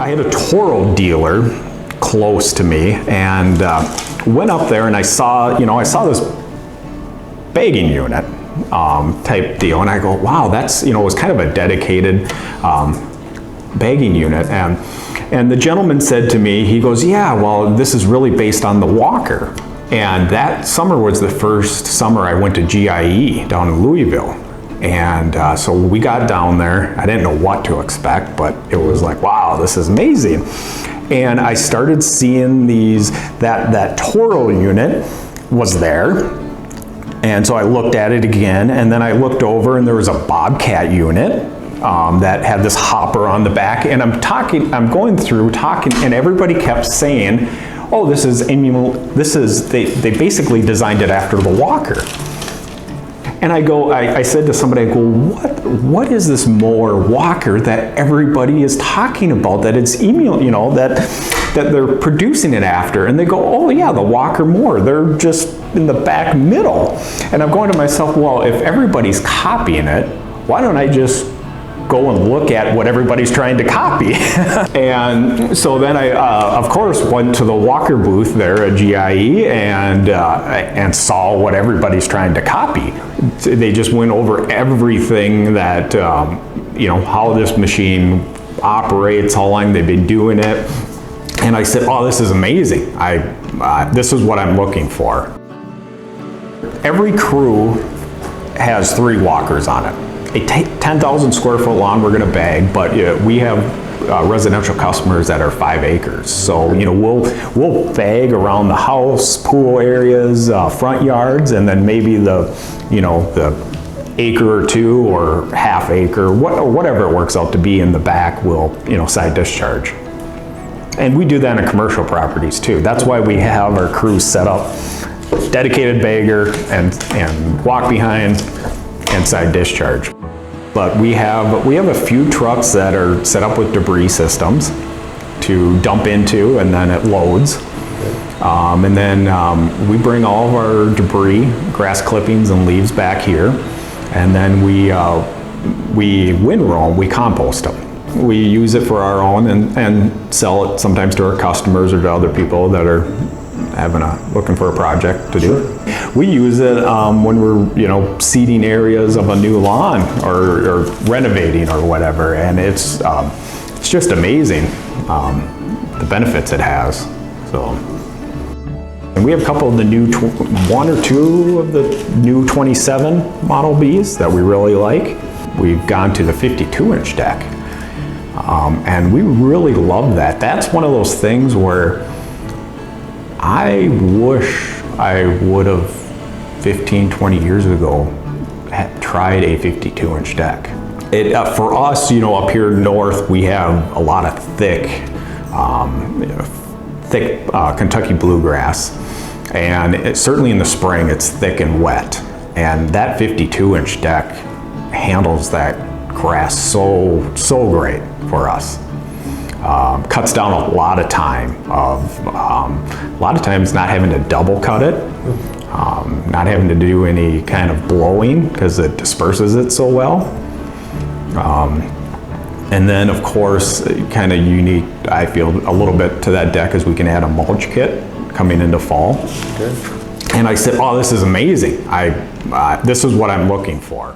I had a Toro dealer close to me, and went up there and I saw this bagging unit type deal, and I go, wow, that's, it was kind of a dedicated bagging unit. And the gentleman said to me, he goes, yeah, well, this is really based on the walker. And that summer was the first summer I went to GIE down in Louisville. And so we got down there. I didn't know what to expect, but it was like, wow, this is amazing. And I started seeing that Toro unit was there. And so I looked at it again, and then I looked over and there was a Bobcat unit that had this hopper on the back. And I'm going through talking, and everybody kept saying, oh, they basically designed it after the walker. And I said to somebody, I go, what is this mower walker that everybody is talking about, that it's that they're producing it after? And they go, oh yeah, the walker mower, they're just in the back middle. And I'm going to myself, well, if everybody's copying it, why don't I just go and look at what everybody's trying to copy? And so then I, of course, went to the walker booth there at GIE and saw what everybody's trying to copy. They just went over everything that, how this machine operates, how long they've been doing it. And I said, oh, this is amazing. This is what I'm looking for. Every crew has 3 walkers on it. A 10,000 square foot lawn we're gonna bag, but we have residential customers that are 5 acres. So we'll bag around the house, pool areas, front yards, and then maybe the acre or 2 or half acre, whatever it works out to be in the back, we'll side discharge. And we do that in commercial properties too. That's why we have our crews set up, dedicated bagger and walk behind and side discharge. But we have a few trucks that are set up with debris systems to dump into, and then it loads. And then we bring all of our debris, grass clippings and leaves back here, and then we windrow, we compost them. We use it for our own and sell it sometimes to our customers or to other people that are looking for a project to do. We use it when we're seeding areas of a new lawn or renovating or whatever, and it's just amazing the benefits it has. So, and we have a couple of the new 1 or 2 of the new 27 Model Bs that we really like. We've gone to the 52-inch deck, and we really love that. That's one of those things where I wish I would have 15, 20 years ago tried a 52-inch deck. For us, up here north, we have a lot of thick Kentucky bluegrass, and certainly in the spring it's thick and wet, and that 52-inch deck handles that grass so great for us. Cuts down a lot of time a lot of times not having to double cut it, not having to do any kind of blowing because it disperses it so well. And then of course, kind of unique, I feel, a little bit to that deck is we can add a mulch kit coming into fall. Okay. And I said, oh, this is amazing. This is what I'm looking for.